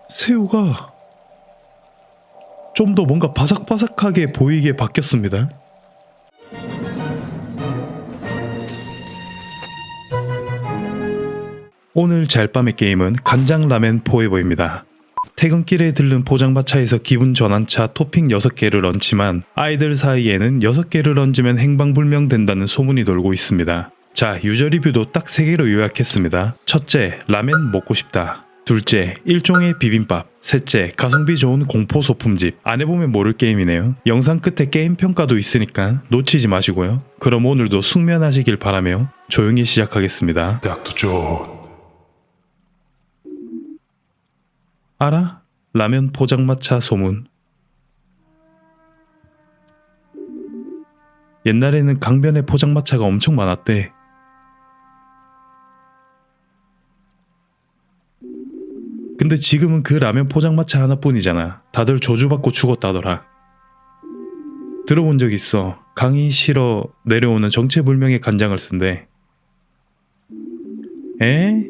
새우가 좀 더 뭔가 바삭바삭하게 보이게 바뀌었습니다. 오늘 잘밤의 게임은 간장라멘 포에버입니다. 퇴근길에 들른 포장마차에서 기분 전환차 토핑 6개를 얹지만 아이들 사이에는 6개를 얹으면 행방불명 된다는 소문이 돌고 있습니다. 자, 유저 리뷰도 딱 3개로 요약했습니다. 첫째, 라멘 먹고 싶다. 둘째, 일종의 비빔밥. 셋째, 가성비 좋은 공포 소품집. 안 해보면 모를 게임이네요. 영상 끝에 게임 평가도 있으니까 놓치지 마시고요. 그럼 오늘도 숙면하시길 바라며 조용히 시작하겠습니다. Dr. Joe. 알아? 라면 포장마차 소문. 옛날에는 강변에 포장마차가 엄청 많았대. 근데 지금은 그 라면 포장마차 하나뿐이잖아. 다들 저주받고 죽었다더라. 들어본 적 있어. 강이 실어 내려오는 정체불명의 간장을 쓴대. 에?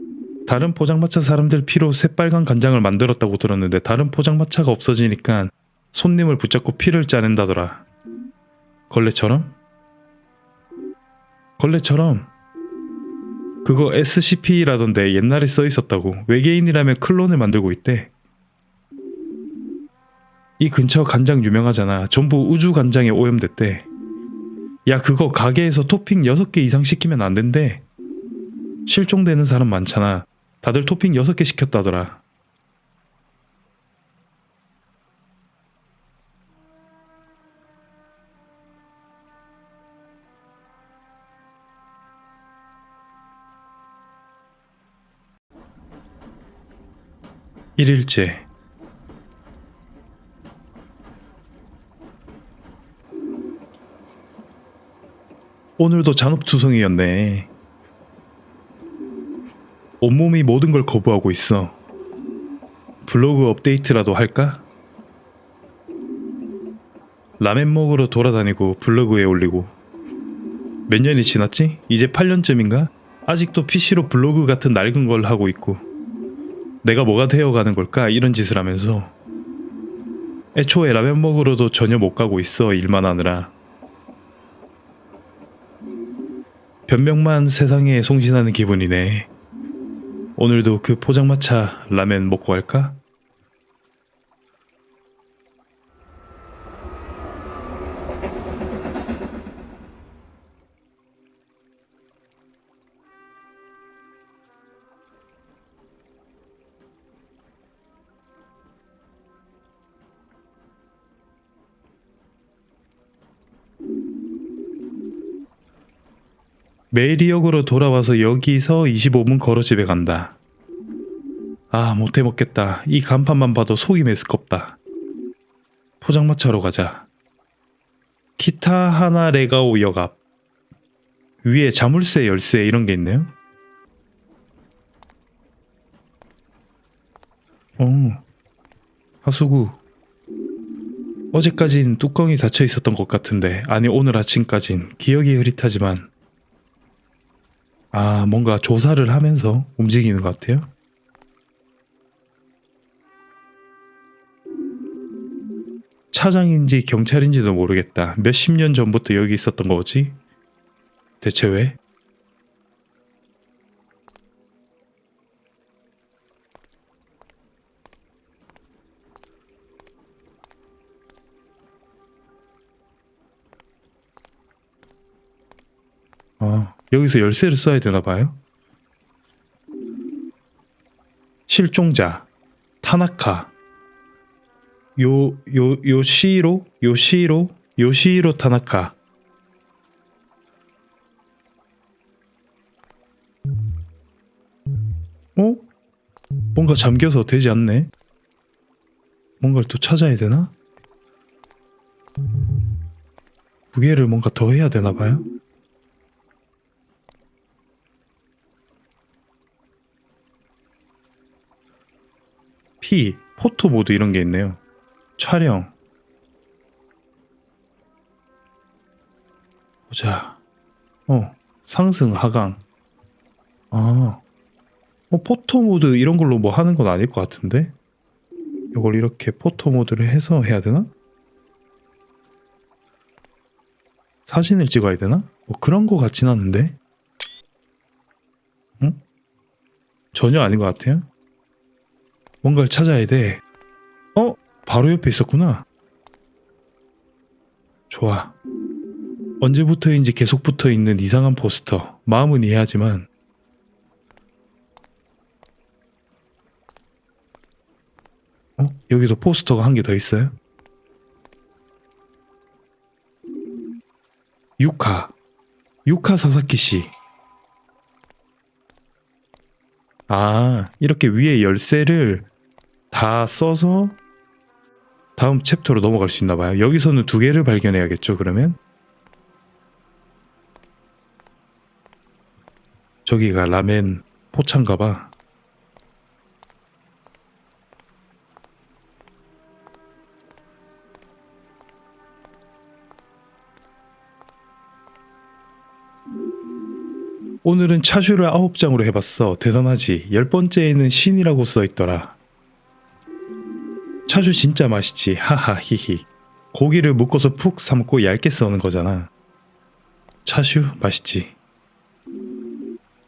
다른 포장마차 사람들 피로 새빨간 간장을 만들었다고 들었는데 다른 포장마차가 없어지니까 손님을 붙잡고 피를 짜낸다더라. 걸레처럼? 걸레처럼. 그거 SCP라던데 옛날에 써있었다고. 외계인이라면 클론을 만들고 있대. 이 근처 간장 유명하잖아. 전부 우주 간장에 오염됐대. 야, 그거 가게에서 토핑 6개 이상 시키면 안 된대. 실종되는 사람 많잖아. 다들 토핑 6개 시켰다더라. 일일째. 오늘도 잔혹투성이었네. 온몸이 모든 걸 거부하고 있어. 블로그 업데이트라도 할까? 라멘 먹으러 돌아다니고 블로그에 올리고. 몇 년이 지났지? 이제 8년쯤인가? 아직도 PC로 블로그 같은 낡은 걸 하고 있고. 내가 뭐가 되어가는 걸까? 이런 짓을 하면서. 애초에 라면 먹으러도 전혀 못 가고 있어. 일만 하느라. 변명만 세상에 송신하는 기분이네. 오늘도 그 포장마차 라면 먹고 갈까? 메이리역으로 돌아와서 여기서 25분 걸어 집에 간다. 아, 못해 먹겠다. 이 간판만 봐도 속이 메스껍다. 포장마차로 가자. 기타 하나 레가오 역 앞. 위에 자물쇠 열쇠 이런 게 있네요. 하수구. 어제까진 뚜껑이 닫혀 있었던 것 같은데, 아니 오늘 아침까진. 기억이 흐릿하지만 뭔가 조사를 하면서 움직이는 것 같아요. 차장인지 경찰인지도 모르겠다. 몇십 년 전부터 여기 있었던 거지? 대체 왜? 여기서 열쇠를 써야 되나 봐요? 실종자 타나카 요시히로 타나카. 뭔가 잠겨서 되지 않네. 뭔가를 또 찾아야 되나? 무게를 뭔가 더 해야 되나 봐요? 포토 모드 이런 게 있네요. 촬영. 보자. 상승, 하강. 포토 모드 이런 걸로 뭐 하는 건 아닐 것 같은데? 이걸 이렇게 포토 모드를 해서 해야 되나? 사진을 찍어야 되나? 뭐 그런 거 같진 않은데? 응? 전혀 아닌 것 같아요. 뭔가를 찾아야 돼. 바로 옆에 있었구나. 좋아. 언제부터인지 계속 붙어있는 이상한 포스터. 마음은 이해하지만 여기도 포스터가 한 개 더 있어요? 유카 사사키 씨. 이렇게 위에 열쇠를 다 써서 다음 챕터로 넘어갈 수 있나 봐요. 여기서는 2개를 발견해야겠죠, 그러면? 저기가 라멘 포차인가 봐. 오늘은 차슈를 9장으로 해봤어. 대단하지. 10번째에는 신이라고 써있더라. 차슈 진짜 맛있지. 하하 히히. 고기를 묶어서 푹 삶고 얇게 써는 거잖아. 차슈 맛있지.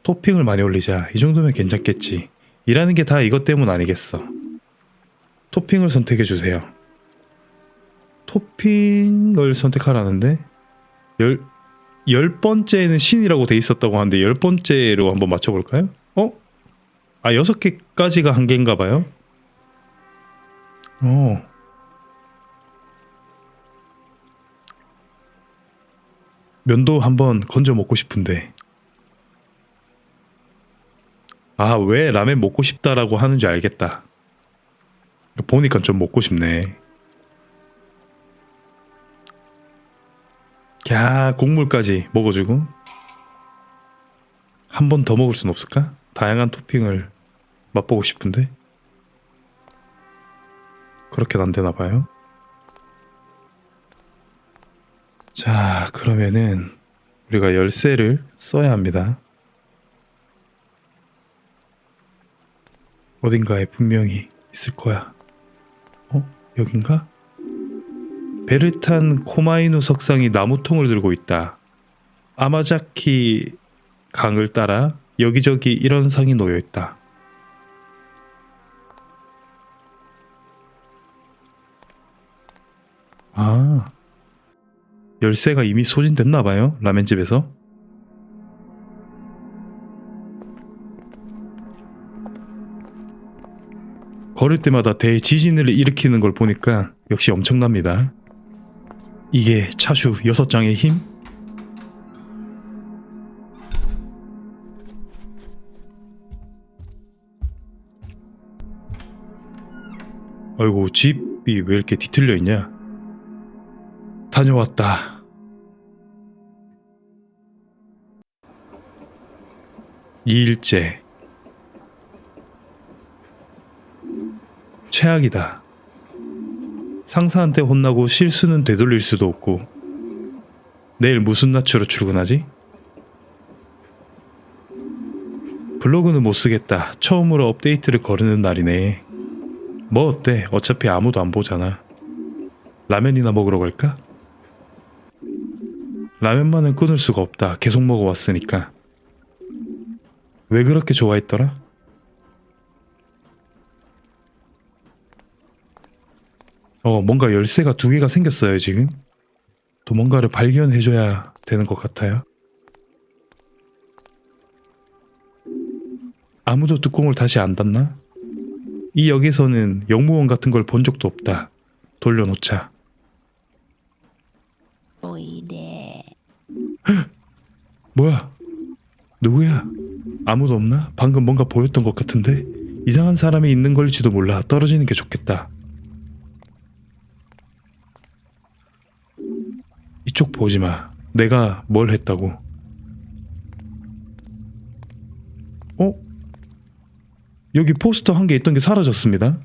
토핑을 많이 올리자. 이 정도면 괜찮겠지. 일하는 게 다 이것 때문 아니겠어. 토핑을 선택해주세요. 토핑을 선택하라는데? 10번째에는 신이라고 돼 있었다고 하는데 10번째로 한번 맞춰볼까요? 6개까지가 한계인가 봐요? 면도 한번 건져 먹고 싶은데. 왜 라멘 먹고 싶다라고 하는지 알겠다. 보니까 좀 먹고 싶네. 국물까지 먹어주고. 한 번 더 먹을 순 없을까? 다양한 토핑을 맛보고 싶은데. 그렇게는 안 되나 봐요. 자, 그러면은 우리가 열쇠를 써야 합니다. 어딘가에 분명히 있을 거야. 여긴가? 베르탄 코마이누 석상이 나무통을 들고 있다. 아마자키 강을 따라 여기저기 이런 상이 놓여 있다. 열쇠가 이미 소진됐나 봐요. 라멘집에서. 걸을 때마다 대지진을 일으키는 걸 보니까 역시 엄청납니다. 이게 차슈 6장의 힘? 아이고, 집이 왜 이렇게 뒤틀려 있냐? 다녀왔다. 이일째. 최악이다. 상사한테 혼나고 실수는 되돌릴 수도 없고. 내일 무슨 낯으로 출근하지? 블로그는 못 쓰겠다. 처음으로 업데이트를 거르는 날이네. 뭐 어때? 어차피 아무도 안 보잖아. 라면이나 먹으러 갈까? 라면만은 끊을 수가 없다. 계속 먹어왔으니까. 왜 그렇게 좋아했더라? 뭔가 열쇠가 2개가 생겼어요, 지금. 또 뭔가를 발견해줘야 되는 것 같아요. 아무도 뚜껑을 다시 안 닫나? 이 역에서는 영무원 같은 걸 본 적도 없다. 돌려놓자. 오이데. 뭐야? 누구야? 아무도 없나? 방금 뭔가 보였던 것 같은데? 이상한 사람이 있는 걸지도 몰라. 떨어지는 게 좋겠다. 이쪽 보지 마. 내가 뭘 했다고. 여기 포스터 한 개 있던 게 사라졌습니다.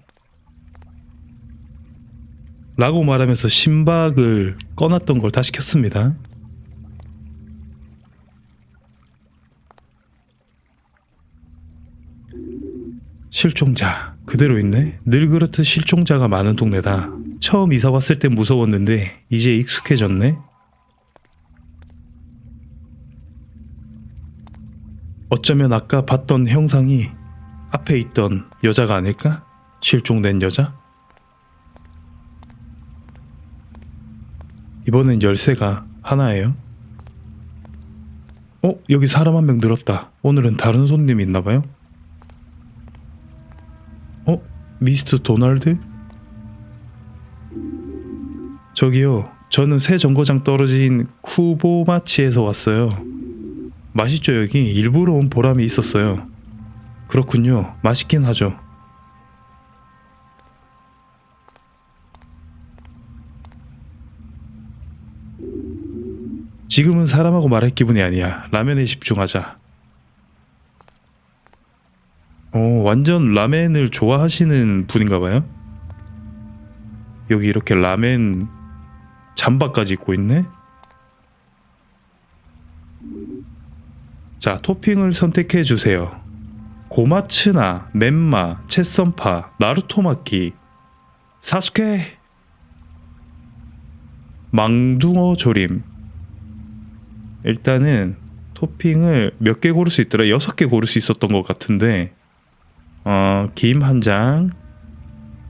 라고 말하면서 심박을 꺼놨던 걸 다시 켰습니다. 실종자 그대로 있네. 늘 그렇듯 실종자가 많은 동네다. 처음 이사 왔을 땐 무서웠는데 이제 익숙해졌네. 어쩌면 아까 봤던 형상이 앞에 있던 여자가 아닐까? 실종된 여자? 이번엔 열쇠가 하나예요. 여기 사람 한 명 늘었다. 오늘은 다른 손님이 있나봐요. 미스터 도널드? 저기요, 저는 새 정거장 떨어진 쿠보마치에서 왔어요. 맛있죠 여기? 일부러 온 보람이 있었어요. 그렇군요. 맛있긴 하죠. 지금은 사람하고 말할 기분이 아니야. 라면에 집중하자. 완전 라멘을 좋아하시는 분인가봐요. 여기 이렇게 라멘 잠바까지 입고 있네. 자, 토핑을 선택해 주세요. 고마츠나, 멘마, 채썬파, 나루토마키, 사스케, 망둥어 조림. 일단은 토핑을 몇 개 고를 수 있더라. 6개 고를 수 있었던 것 같은데 김 한 장,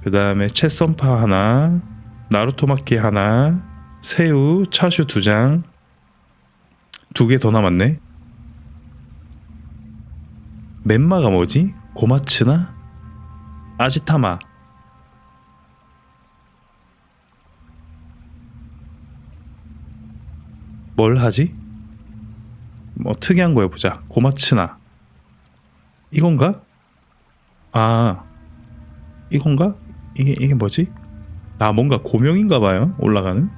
그 다음에 채썬파 하나, 나루토마키 하나, 새우, 차슈 2장, 2개 더 남았네. 멘마가 뭐지? 고마츠나? 아지타마. 뭘 하지? 뭐 특이한 거 해보자. 고마츠나. 이건가? 아, 이건가? 이게 뭐지? 뭔가 고명인가 봐요. 올라가는.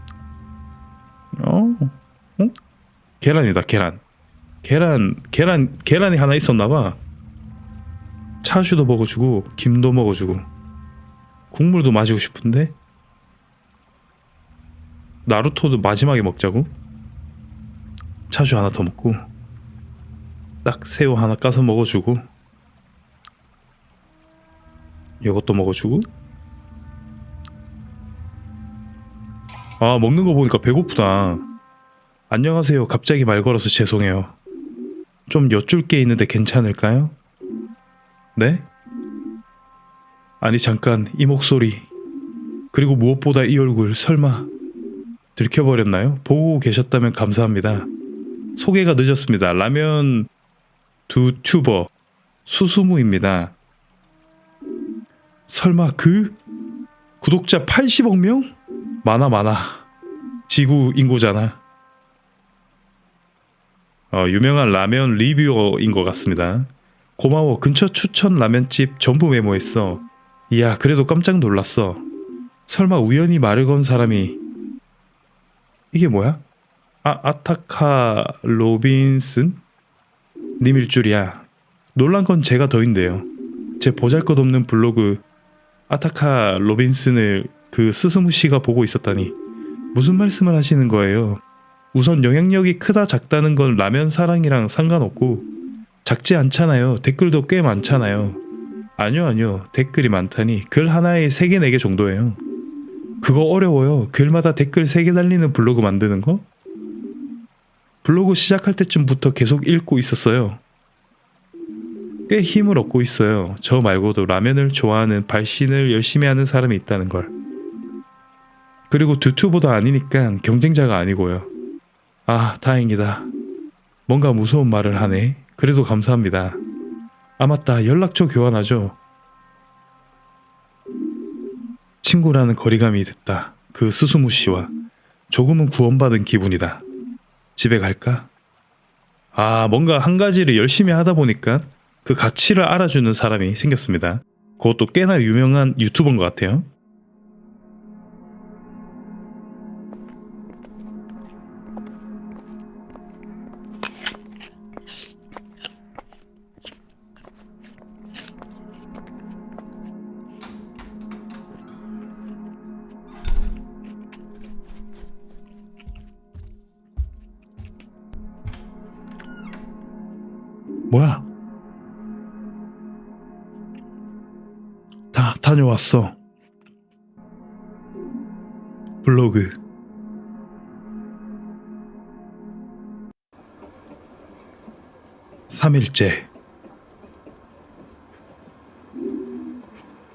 계란이다. 계란이 하나 있었나 봐. 차슈도 먹어주고 김도 먹어주고 국물도 마시고 싶은데 나루토도 마지막에 먹자고. 차슈 하나 더 먹고 딱 새우 하나 까서 먹어주고 이것도 먹어주고. 먹는 거 보니까 배고프다. 안녕하세요. 갑자기 말 걸어서 죄송해요. 좀 여쭐 게 있는데 괜찮을까요? 네? 아니 잠깐, 이 목소리, 그리고 무엇보다 이 얼굴 설마 들켜버렸나요? 보고 계셨다면 감사합니다. 소개가 늦었습니다. 라면 두튜버 수수무입니다. 설마 구독자 80억 명? 많아. 지구 인구잖아. 유명한 라면 리뷰어인 것 같습니다. 고마워. 근처 추천 라면집 전부 메모했어. 이야, 그래도 깜짝 놀랐어. 설마 우연히 말을 건 사람이 이게 뭐야? 아타카 로빈슨 님일 줄이야. 놀란 건 제가 더인데요. 제 보잘것없는 블로그 아타카 로빈슨을 그 스스무 씨가 보고 있었다니. 무슨 말씀을 하시는 거예요? 우선 영향력이 크다 작다는 건 라면 사랑이랑 상관없고 작지 않잖아요. 댓글도 꽤 많잖아요. 아니요. 댓글이 많다니. 글 하나에 3개 4개 정도예요. 그거 어려워요. 글마다 댓글 3개 달리는 블로그 만드는 거? 블로그 시작할 때쯤부터 계속 읽고 있었어요. 꽤 힘을 얻고 있어요. 저 말고도 라면을 좋아하는 발신을 열심히 하는 사람이 있다는 걸. 그리고 유튜버도 아니니까 경쟁자가 아니고요. 다행이다. 뭔가 무서운 말을 하네. 그래도 감사합니다. 맞다. 연락처 교환하죠. 친구라는 거리감이 됐다. 그 스스무 씨와 조금은 구원받은 기분이다. 집에 갈까? 뭔가 한 가지를 열심히 하다 보니까 그 가치를 알아주는 사람이 생겼습니다. 그것도 꽤나 유명한 유튜버인 것 같아요. 뭐야? 다녀왔어. 블로그. (3일째)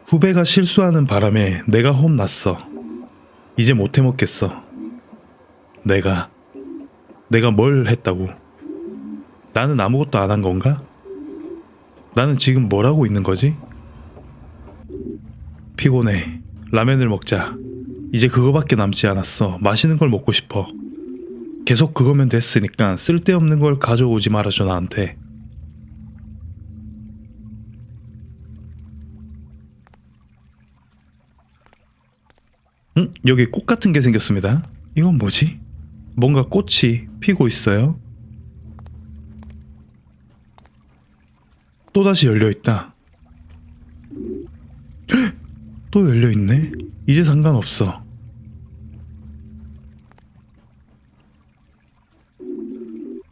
후배가 실수하는 바람에 내가 혼났어. 이제 못 해먹겠어. 내가 뭘 했다고? 나는 아무것도 안 한 건가? 나는 지금 뭘 하고 있는 거지? 피곤해. 라면을 먹자. 이제 그거밖에 남지 않았어. 맛있는 걸 먹고 싶어. 계속 그거면 됐으니까 쓸데없는 걸 가져오지 말아줘 나한테. 여기 꽃 같은 게 생겼습니다. 이건 뭐지? 뭔가 꽃이 피고 있어요. 또다시 열려있다. 또 열려있네? 이제 상관없어.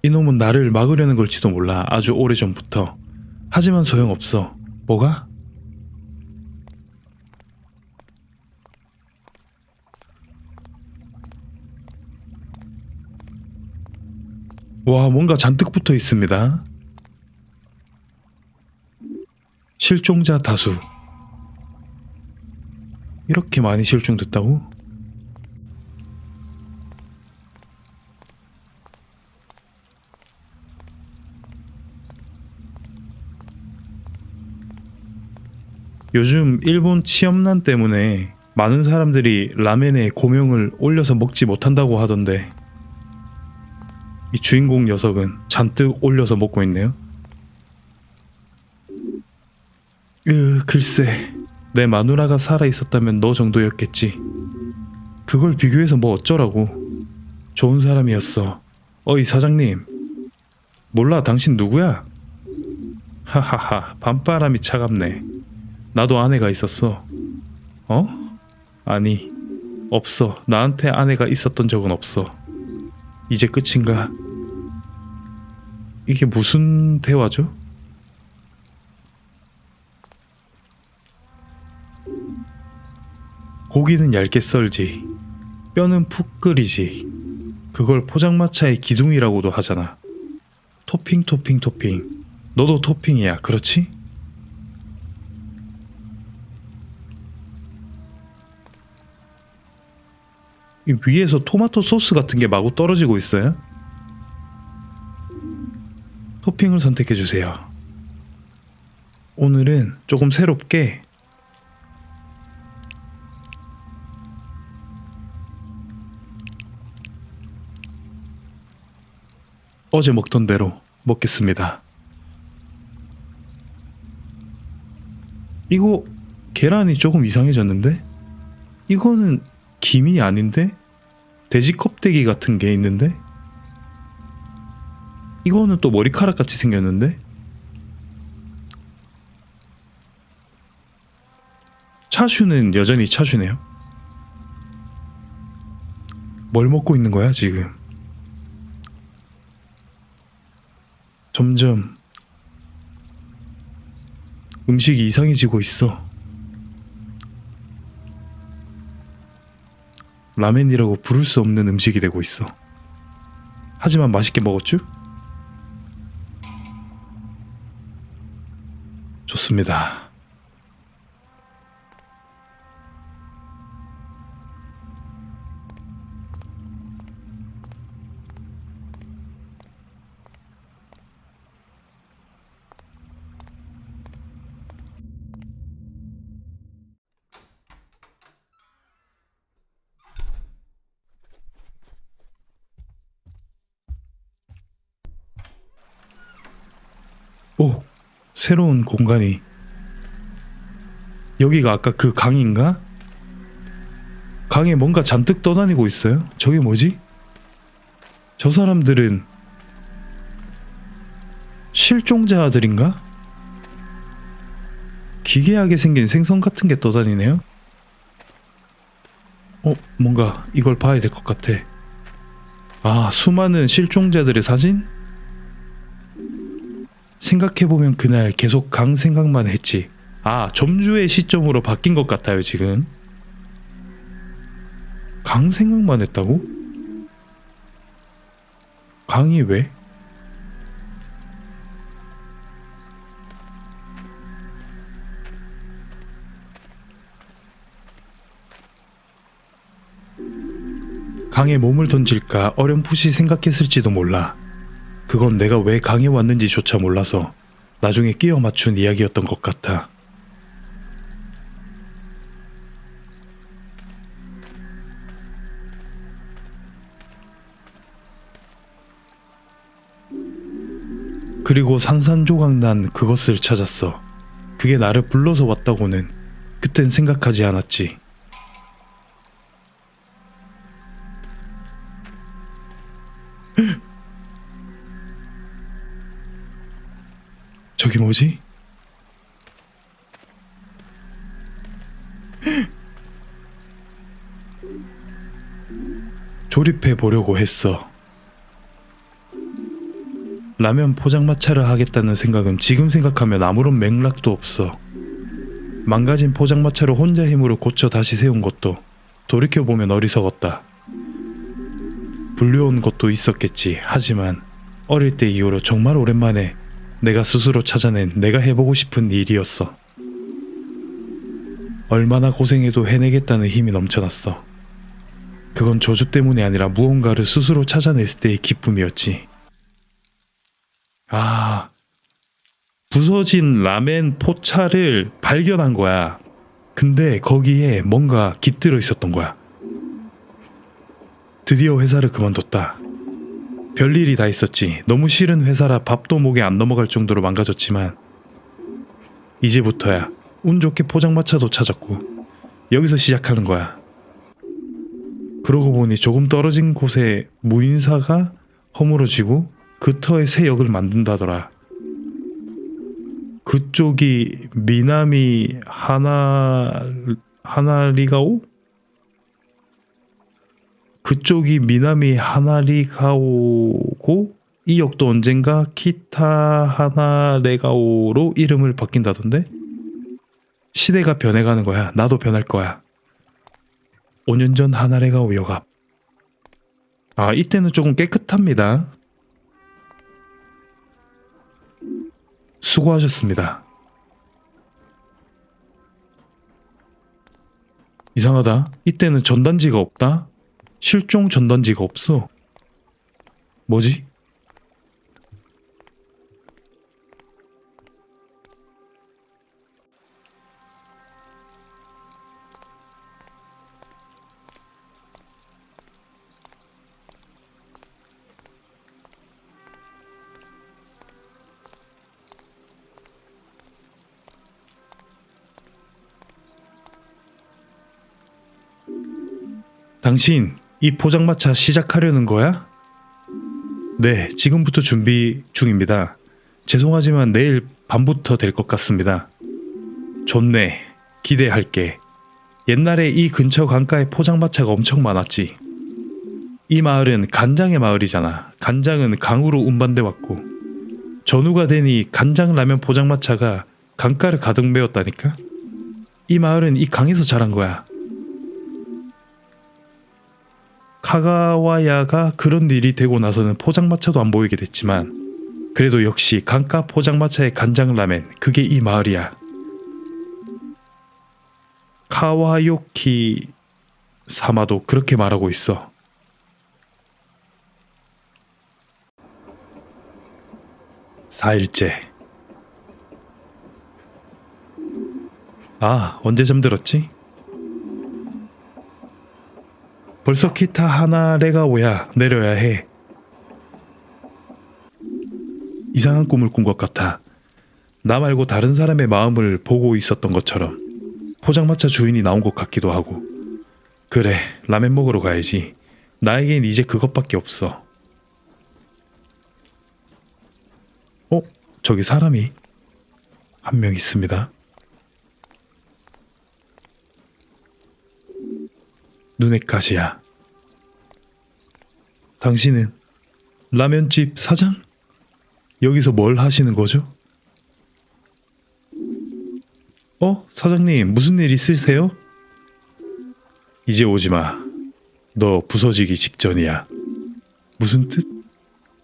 이놈은 나를 막으려는 걸지도 몰라. 아주 오래전부터. 하지만 소용없어. 뭐가? 와, 뭔가 잔뜩 붙어 있습니다. 실종자 다수. 이렇게 많이 실종됐다고? 요즘 일본 치염난 때문에 많은 사람들이 라멘에 고명을 올려서 먹지 못한다고 하던데, 이 주인공 녀석은 잔뜩 올려서 먹고 있네요. 글쎄, 내 마누라가 살아있었다면 너 정도였겠지. 그걸 비교해서 뭐 어쩌라고. 좋은 사람이었어. 어이 사장님. 몰라, 당신 누구야? 하하하, 밤바람이 차갑네. 나도 아내가 있었어. 어? 아니, 없어. 나한테 아내가 있었던 적은 없어. 이제 끝인가? 이게 무슨 대화죠? 고기는 얇게 썰지, 뼈는 푹 끓이지. 그걸 포장마차의 기둥이라고도 하잖아. 토핑. 너도 토핑이야, 그렇지? 이 위에서 토마토 소스 같은 게 마구 떨어지고 있어요? 토핑을 선택해주세요. 오늘은 조금 새롭게 어제 먹던 대로 먹겠습니다. 이거 계란이 조금 이상해졌는데? 이거는 김이 아닌데? 돼지 껍데기 같은 게 있는데? 이거는 또 머리카락 같이 생겼는데? 차슈는 여전히 차슈네요. 뭘 먹고 있는 거야 지금? 점점 음식이 이상해지고 있어. 라멘이라고 부를 수 없는 음식이 되고 있어. 하지만 맛있게 먹었쥬? 좋습니다. 오, 새로운 공간이. 여기가 아까 그 강인가? 강에 뭔가 잔뜩 떠다니고 있어요. 저게 뭐지? 저 사람들은 실종자들인가? 기괴하게 생긴 생선 같은 게 떠다니네요. 뭔가 이걸 봐야 될 것 같아. 아, 수많은 실종자들의 사진? 생각해보면 그날 계속 강 생각만 했지. 아, 점주의 시점으로 바뀐 것 같아요 지금. 강 생각만 했다고? 강이 왜? 강에 몸을 던질까 어렴풋이 생각했을지도 몰라. 그건 내가 왜 강에 왔는지조차 몰라서 나중에 끼워 맞춘 이야기였던 것 같아. 그리고 산산조각 난 그것을 찾았어. 그게 나를 불러서 왔다고는 그땐 생각하지 않았지. 저기 뭐지? 조립해 보려고 했어. 라면 포장마차를 하겠다는 생각은 지금 생각하면 아무런 맥락도 없어. 망가진 포장마차를 혼자 힘으로 고쳐 다시 세운 것도 돌이켜보면 어리석었다. 불려온 것도 있었겠지. 하지만 어릴 때 이후로 정말 오랜만에 내가 스스로 찾아낸 내가 해보고 싶은 일이었어. 얼마나 고생해도 해내겠다는 힘이 넘쳐났어. 그건 저주 때문이 아니라 무언가를 스스로 찾아냈을 때의 기쁨이었지. 아, 부서진 라멘 포차를 발견한 거야. 근데 거기에 뭔가 깃들어 있었던 거야. 드디어 회사를 그만뒀다. 별일이 다 있었지. 너무 싫은 회사라 밥도 목에 안 넘어갈 정도로 망가졌지만 이제부터야. 운 좋게 포장마차도 찾았고 여기서 시작하는 거야. 그러고 보니 조금 떨어진 곳에 무인사가 허물어지고 그 터에 새 역을 만든다더라. 그쪽이 미나미 하나리가오? 그쪽이 미나미 하나리가오고 이 역도 언젠가 키타 하나레가오로 이름을 바뀐다던데? 시대가 변해가는 거야. 나도 변할 거야. 5년 전 하나레가오 역 앞. 아, 이때는 조금 깨끗합니다. 수고하셨습니다. 이상하다. 이때는 전단지가 없다? 실종 전단지가 없어. 뭐지? 당신 이 포장마차 시작하려는 거야? 네, 지금부터 준비 중입니다. 죄송하지만 내일 밤부터 될 것 같습니다. 좋네. 기대할게. 옛날에 이 근처 강가에 포장마차가 엄청 많았지. 이 마을은 간장의 마을이잖아. 간장은 강으로 운반돼 왔고 전후가 되니 간장 라면 포장마차가 강가를 가득 메웠다니까? 이 마을은 이 강에서 자란 거야. 카가와야가 그런 일이 되고 나서는 포장마차도 안 보이게 됐지만 그래도 역시 강가 포장마차의 간장라멘, 그게 이 마을이야. 카와요키 사마도 그렇게 말하고 있어. (4일째) 아, 언제 잠들었지? 벌써 키타 하나레가오야. 내려야 해. 이상한 꿈을 꾼 것 같아. 나 말고 다른 사람의 마음을 보고 있었던 것처럼 포장마차 주인이 나온 것 같기도 하고. 그래, 라멘 먹으러 가야지. 나에겐 이제 그것밖에 없어. 저기 사람이 한 명 있습니다. 눈의 가시야. 당신은 라면집 사장? 여기서 뭘 하시는 거죠? 사장님, 무슨 일 있으세요? 이제 오지 마. 너 부서지기 직전이야. 무슨 뜻?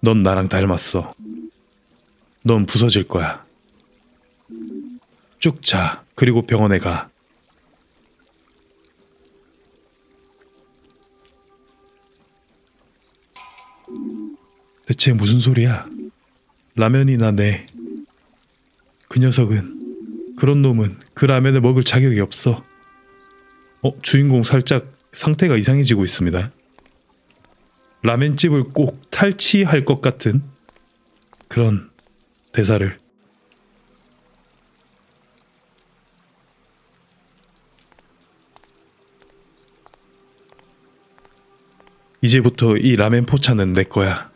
넌 나랑 닮았어. 넌 부서질 거야. 쭉 자. 그리고 병원에 가. 대체 무슨 소리야? 라면이나 내. 그 녀석은, 그런 놈은 그 라면을 먹을 자격이 없어. 주인공 살짝 상태가 이상해지고 있습니다. 라면집을 꼭 탈취할 것 같은 그런 대사를. 이제부터 이 라멘 포차는 내 거야.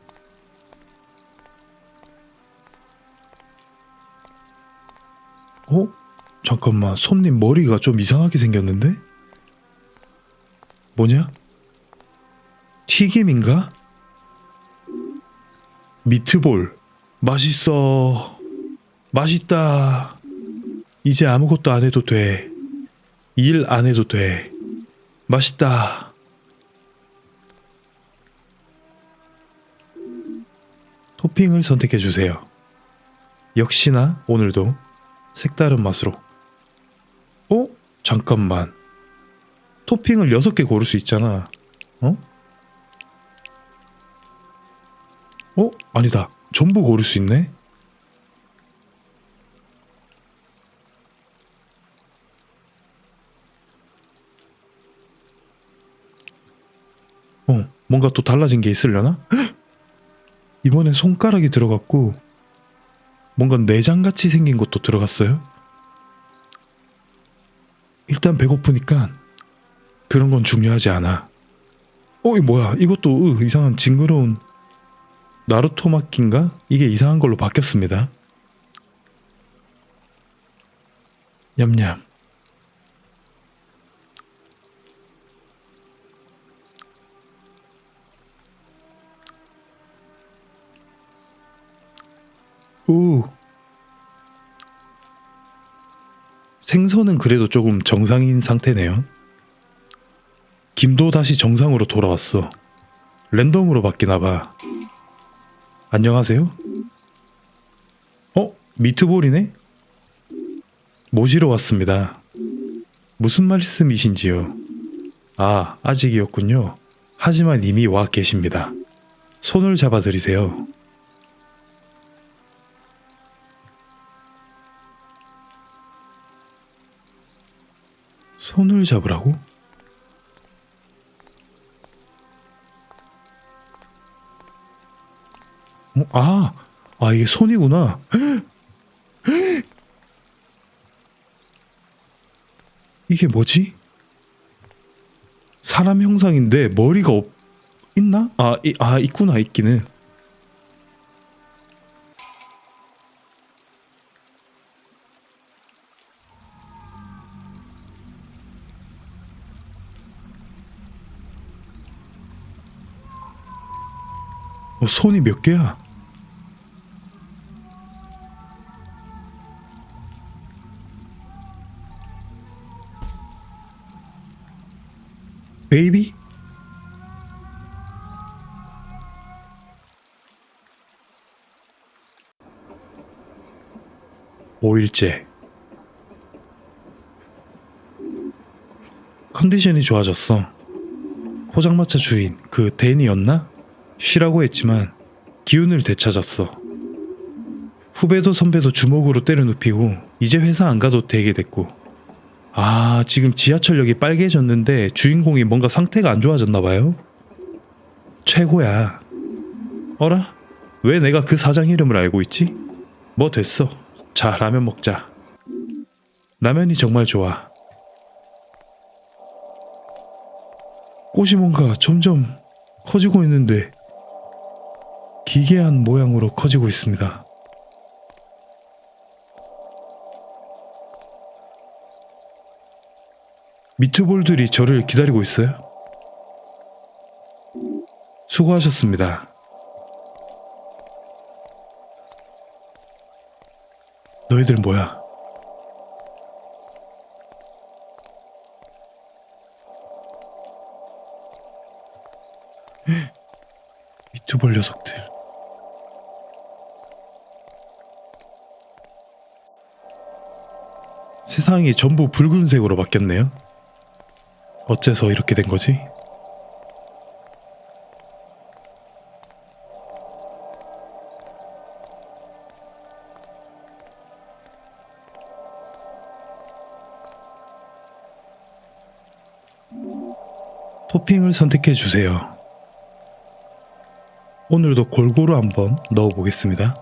잠깐만, 손님 머리가 좀 이상하게 생겼는데? 뭐냐? 튀김인가? 미트볼. 맛있어. 맛있다. 이제 아무것도 안 해도 돼. 일 안 해도 돼. 맛있다. 토핑을 선택해 주세요. 역시나 오늘도 색다른 맛으로. 잠깐만. 토핑을 6개 고를 수 있잖아. 아니다. 전부 고를 수 있네? 뭔가 또 달라진 게 있으려나? 이번엔 손가락이 들어갔고 뭔가 내장같이 생긴 것도 들어갔어요. 일단 배고프니까 그런 건 중요하지 않아. 이 뭐야? 이것도 이상한 징그러운 나루토 마키인가? 이게 이상한 걸로 바뀌었습니다. 냠냠. 생선은 그래도 조금 정상인 상태네요. 김도 다시 정상으로 돌아왔어. 랜덤으로 바뀌나봐. 안녕하세요? 미트볼이네? 모시러 왔습니다. 무슨 말씀이신지요? 아직이었군요. 하지만 이미 와 계십니다. 손을 잡아드리세요. 손을 잡으라고? 이게 손이구나. 이게 뭐지? 사람 형상인데 머리가 있나? 있구나, 있기는. 손이 몇 개야? 베이비? (5일째) 컨디션이 좋아졌어. 포장마차 주인 그 댄이었나? 쉬라고 했지만 기운을 되찾았어. 후배도 선배도 주먹으로 때려눕히고 이제 회사 안 가도 되게 됐고. 지금 지하철역이 빨개졌는데 주인공이 뭔가 상태가 안 좋아졌나봐요. 최고야. 어라? 왜 내가 그 사장 이름을 알고 있지? 뭐 됐어. 자, 라면 먹자. 라면이 정말 좋아. 꽃이 뭔가 점점 커지고 있는데 기괴한 모양으로 커지고 있습니다. 미트볼들이 저를 기다리고 있어요. 수고하셨습니다. 너희들 뭐야? 미투볼 녀석들. 세상이 전부 붉은색으로 바뀌었네요. 어째서 이렇게 된 거지? 토핑을 선택해 주세요. 오늘도 골고루 한번 넣어 보겠습니다.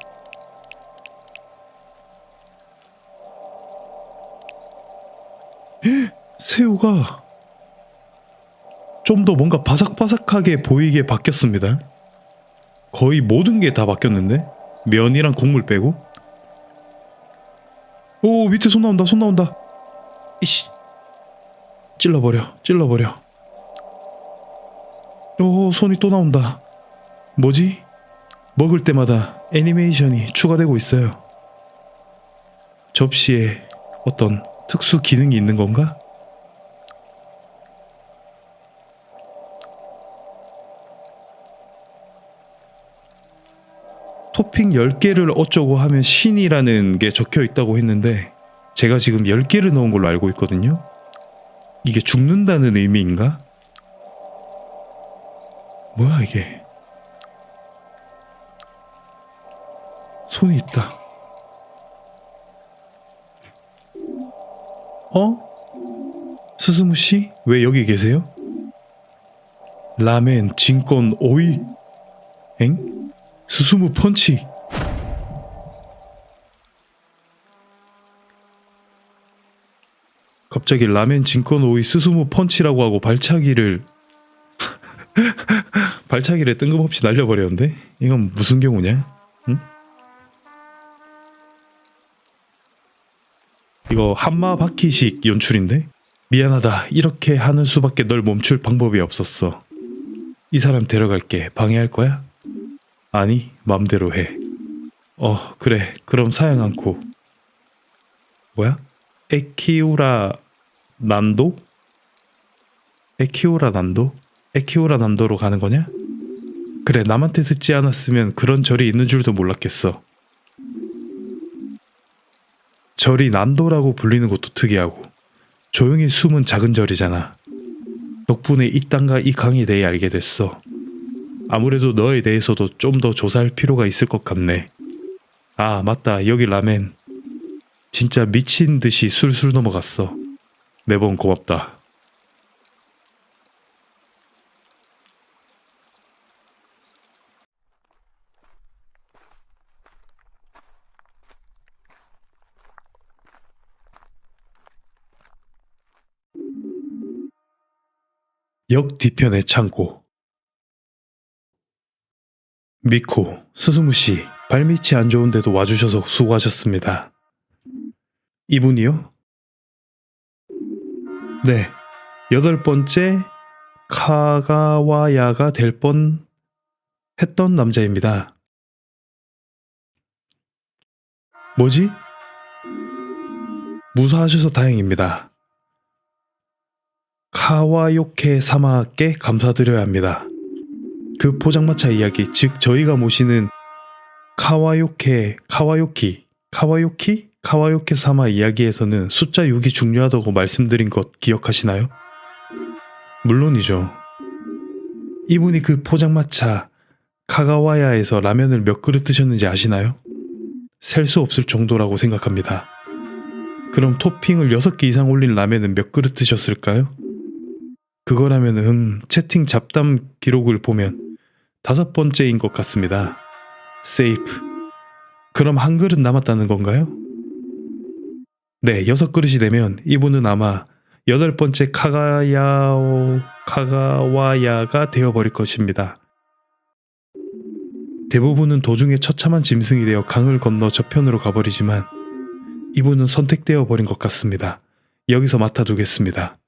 새우가 좀 더 뭔가 바삭바삭하게 보이게 바뀌었습니다. 거의 모든 게 다 바뀌었는데? 면이랑 국물 빼고? 오, 밑에 손 나온다, 손 나온다. 이씨. 찔러버려. 오, 손이 또 나온다. 뭐지? 먹을 때마다 애니메이션이 추가되고 있어요. 접시에 어떤 특수 기능이 있는 건가? 토핑 10개를 어쩌고 하면 신이라는 게 적혀 있다고 했는데 제가 지금 10개를 넣은 걸로 알고 있거든요. 이게 죽는다는 의미인가? 뭐야 이게? 손이 있다. 스스무씨? 왜 여기 계세요? 라멘, 진권, 오이? 엥? 스스무 펀치? 갑자기 라멘, 진권, 오이, 스스무 펀치라고 하고 발차기를 뜬금없이 날려버렸는데? 이건 무슨 경우냐? 응? 이거 한마바퀴식 연출인데? 미안하다. 이렇게 하는 수밖에 널 멈출 방법이 없었어. 이 사람 데려갈게. 방해할 거야? 아니, 맘대로 해. 그래. 그럼 사양 않고. 뭐야? 에키우라 난도? 에키우라 난도로 가는 거냐? 그래, 남한테 듣지 않았으면 그런 절이 있는 줄도 몰랐겠어. 절이 난도라고 불리는 것도 특이하고 조용히 숨은 작은 절이잖아. 덕분에 이 땅과 이 강에 대해 알게 됐어. 아무래도 너에 대해서도 좀 더 조사할 필요가 있을 것 같네. 아, 맞다. 여기 라멘. 진짜 미친 듯이 술술 넘어갔어. 매번 고맙다. 역 뒤편의 창고. 미코, 스스무씨, 발밑이 안 좋은데도 와주셔서 수고하셨습니다. 이분이요? 네, 8번째 카가와야가 될 뻔 했던 남자입니다. 뭐지? 무사하셔서 다행입니다. 카와요케 사마께 감사드려야 합니다. 그 포장마차 이야기, 즉 저희가 모시는 카와요케 사마 이야기에서는 숫자 6이 중요하다고 말씀드린 것 기억하시나요? 물론이죠. 이분이 그 포장마차 카가와야에서 라면을 몇 그릇 드셨는지 아시나요? 셀 수 없을 정도라고 생각합니다. 그럼 토핑을 6개 이상 올린 라면은 몇 그릇 드셨을까요? 그거라면 채팅 잡담 기록을 보면 5번째인 것 같습니다. 세이프. 그럼 한 그릇 남았다는 건가요? 네, 6그릇이 되면 이분은 아마 8번째 카가와야가 되어버릴 것입니다. 대부분은 도중에 처참한 짐승이 되어 강을 건너 저편으로 가버리지만 이분은 선택되어 버린 것 같습니다. 여기서 맡아두겠습니다.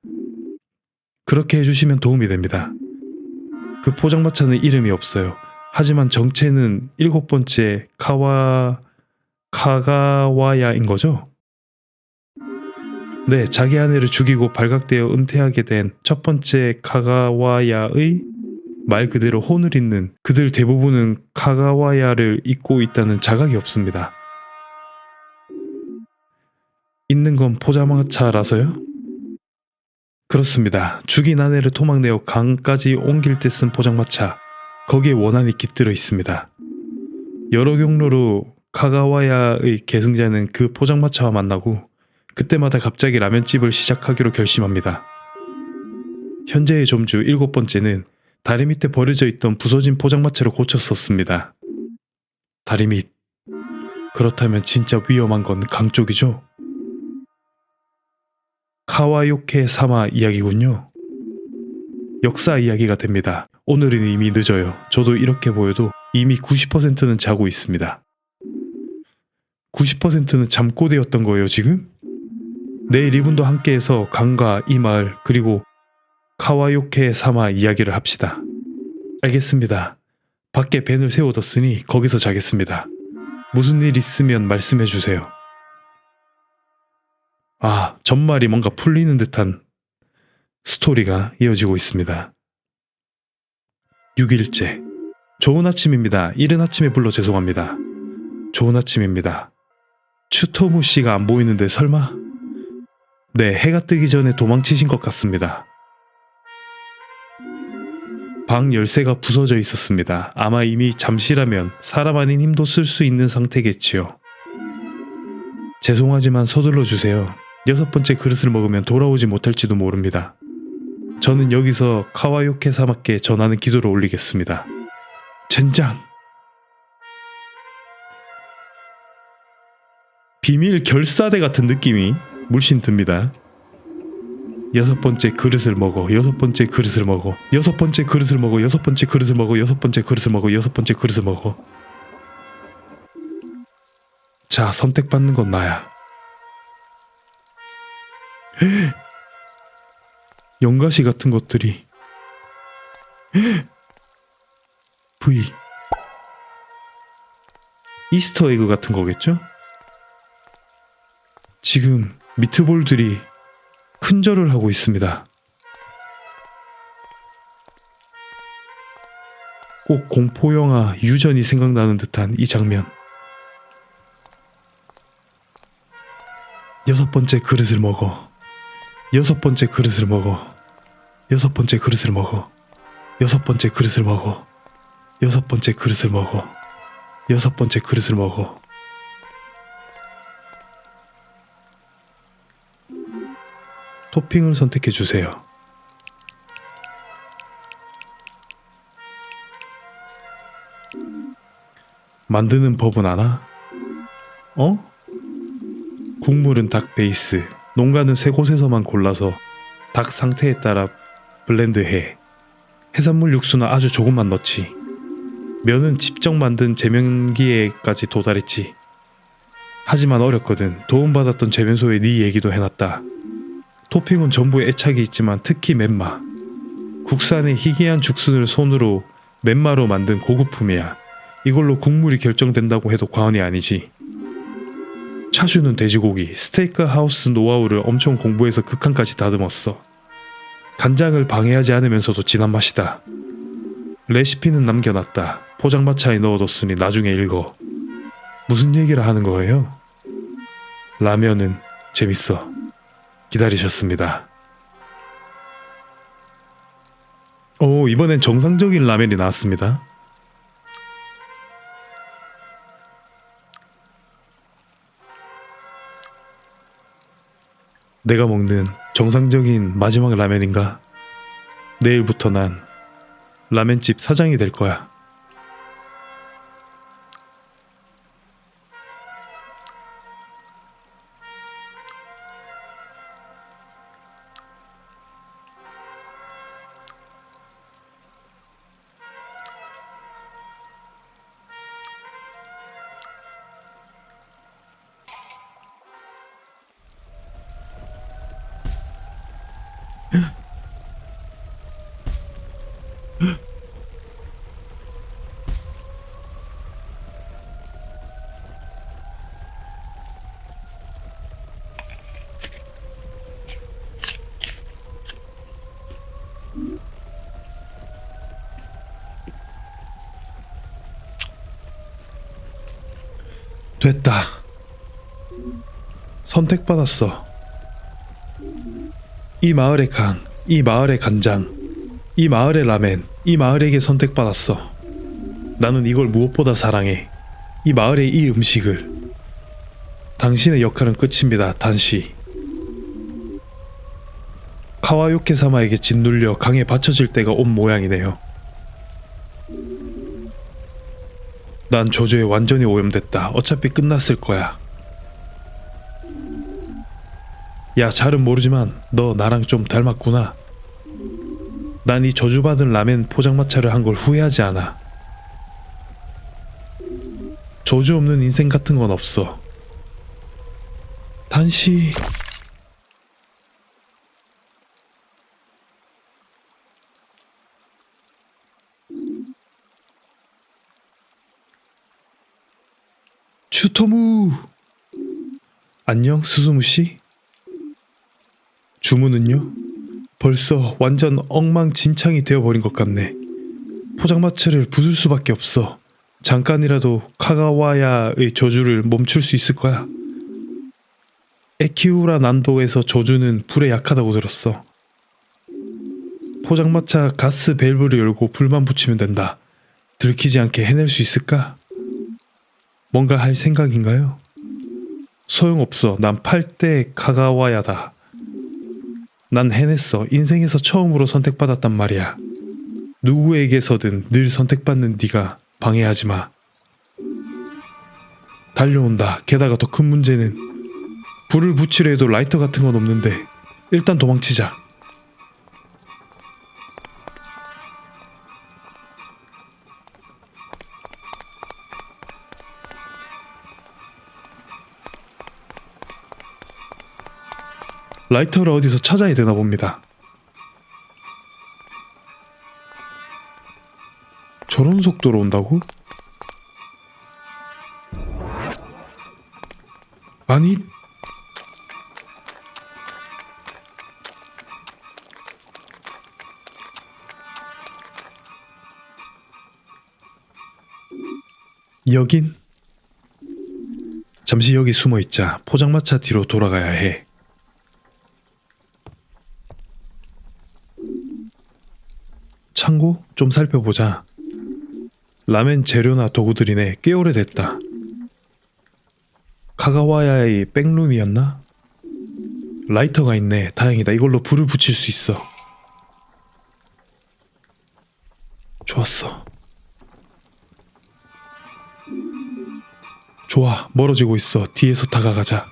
그렇게 해주시면 도움이 됩니다. 그 포장마차는 이름이 없어요. 하지만 정체는 7번째 카가와야인 거죠? 네, 자기 아내를 죽이고 발각되어 은퇴하게 된 첫 번째 카가와야의 말 그대로 혼을 잇는 그들 대부분은 카가와야를 잊고 있다는 자각이 없습니다. 있는 건 포장마차라서요? 그렇습니다. 죽인 아내를 토막내어 강까지 옮길 때 쓴 포장마차. 거기에 원한이 깃들어 있습니다. 여러 경로로 카가와야의 계승자는 그 포장마차와 만나고 그때마다 갑자기 라면집을 시작하기로 결심합니다. 현재의 점주 7번째는 다리 밑에 버려져 있던 부서진 포장마차를 고쳤었습니다. 다리 밑. 그렇다면 진짜 위험한 건 강 쪽이죠? 카와요케 사마 이야기군요. 역사 이야기가 됩니다. 오늘은 이미 늦어요. 저도 이렇게 보여도 이미 90%는 자고 있습니다. 90%는 잠꼬대였던 거예요, 지금? 내일 이분도 함께해서 강과 이 마을 그리고 카와요케 사마 이야기를 합시다. 알겠습니다. 밖에 벤을 세워뒀으니 거기서 자겠습니다. 무슨 일 있으면 말씀해 주세요. 아, 전말이 뭔가 풀리는 듯한 스토리가 이어지고 있습니다. 6일째. 좋은 아침입니다. 이른 아침에 불러 죄송합니다. 좋은 아침입니다. 추토무 씨가 안 보이는데 설마? 네, 해가 뜨기 전에 도망치신 것 같습니다. 방 열쇠가 부서져 있었습니다. 아마 이미 잠시라면 사람 아닌 힘도 쓸 수 있는 상태겠지요. 죄송하지만 서둘러 주세요. 6번째 그릇을 먹으면 돌아오지 못할지도 모릅니다. 저는 여기서 카와요케 사마께 전하는 기도를 올리겠습니다. 젠장! 비밀 결사대 같은 느낌이 물씬 듭니다. 6번째 그릇을 먹어. 6번째 그릇을 먹어. 6번째 그릇을 먹어. 6번째 그릇을 먹어. 6번째 그릇을 먹어. 6번째 그릇을 먹어. 자, 선택받는 건 나야. 연가시 같은 것들이 V 이스터 에그 같은 거겠죠? 지금 미트볼들이 큰절을 하고 있습니다. 꼭 공포영화 유전이 생각나는 듯한 이 장면. 6번째 그릇을 먹어. 6번째 그릇을 먹어. 6번째 그릇을 먹어. 6번째 그릇을 먹어. 6번째 그릇을 먹어. 6번째 그릇을 먹어. 토핑을 선택해 주세요. 만드는 법은 아나? 어? 국물은 닭 베이스. 농가는 세 곳에서만 골라서 닭 상태에 따라 블렌드해. 해산물 육수는 아주 조금만 넣지. 면은 직접 만든 제면기에까지 도달했지. 하지만 어렵거든. 도움받았던 제면소에 네 얘기도 해놨다. 토핑은 전부 애착이 있지만 특히 멘마. 국산의 희귀한 죽순을 손으로 멘마로 만든 고급품이야. 이걸로 국물이 결정된다고 해도 과언이 아니지. 차슈는 돼지고기, 스테이크 하우스 노하우를 엄청 공부해서 극한까지 다듬었어. 간장을 방해하지 않으면서도 진한 맛이다. 레시피는 남겨놨다. 포장마차에 넣어뒀으니 나중에 읽어. 무슨 얘기를 하는 거예요? 라면은 재밌어. 기다리셨습니다. 오, 이번엔 정상적인 라면이 나왔습니다. 내가 먹는 정상적인 마지막 라면인가? 내일부터 난 라면집 사장이 될 거야. 됐다. 선택받았어. 이 마을의 강, 이 마을의 간장, 이 마을의 라멘, 이 마을에게 선택받았어. 나는 이걸 무엇보다 사랑해. 이 마을의 이 음식을. 당신의 역할은 끝입니다, 단시. 카와요케 사마에게 짓눌려 강에 받쳐질 때가 온 모양이네요. 난 저주에 완전히 오염됐다. 어차피 끝났을 거야. 야, 잘은 모르지만 너 나랑 좀 닮았구나. 난 이 저주받은 라멘 포장마차를 한 걸 후회하지 않아. 저주 없는 인생 같은 건 없어. 단시. 슈토무. 안녕, 수수무씨. 주문은요? 벌써 완전 엉망진창이 되어버린 것 같네. 포장마차를 부술 수밖에 없어. 잠깐이라도 카가와야의 저주를 멈출 수 있을 거야. 에키우라 난도에서 저주는 불에 약하다고 들었어. 포장마차 가스 밸브를 열고 불만 붙이면 된다. 들키지 않게 해낼 수 있을까? 뭔가 할 생각인가요? 소용없어. 난 8대 카가와야다. 난 해냈어. 인생에서 처음으로 선택받았단 말이야. 누구에게서든 늘 선택받는 네가 방해하지 마. 달려온다. 게다가 더 큰 문제는 불을 붙이려 해도 라이터 같은 건 없는데 일단 도망치자. 라이터를 어디서 찾아야 되나 봅니다. 저런 속도로 온다고? 아니, 여긴? 잠시 여기 숨어 있자. 포장마차 뒤로 돌아가야 해. 창고? 좀 살펴보자. 라멘 재료나 도구들이네. 꽤 오래됐다. 카가와야의 백룸이었나? 라이터가 있네. 다행이다. 이걸로 불을 붙일 수 있어. 좋았어. 좋아. 멀어지고 있어. 뒤에서 다가가자.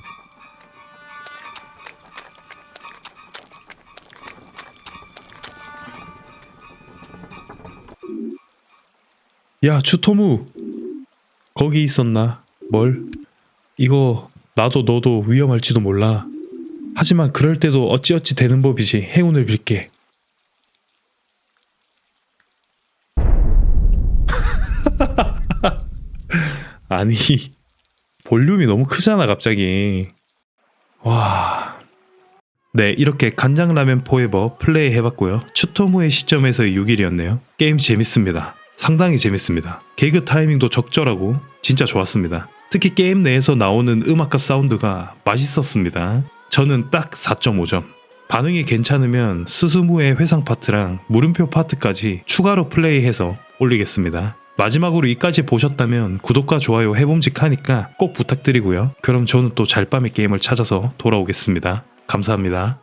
야, 추토무! 거기 있었나? 뭘? 이거 나도 너도 위험할지도 몰라. 하지만 그럴 때도 어찌어찌 되는 법이지. 행운을 빌게. 아니, 볼륨이 너무 크잖아 갑자기. 와... 네, 이렇게 간장라면 포에버 플레이 해봤고요. 추토무의 시점에서의 6일이었네요. 게임 재밌습니다. 상당히 재밌습니다. 개그 타이밍도 적절하고 진짜 좋았습니다. 특히 게임 내에서 나오는 음악과 사운드가 맛있었습니다. 저는 딱 4.5점. 반응이 괜찮으면 스스무의 회상 파트랑 물음표 파트까지 추가로 플레이해서 올리겠습니다. 마지막으로 이까지 보셨다면 구독과 좋아요 해봄직하니까 꼭 부탁드리고요. 그럼 저는 또 잘밤의 게임을 찾아서 돌아오겠습니다. 감사합니다.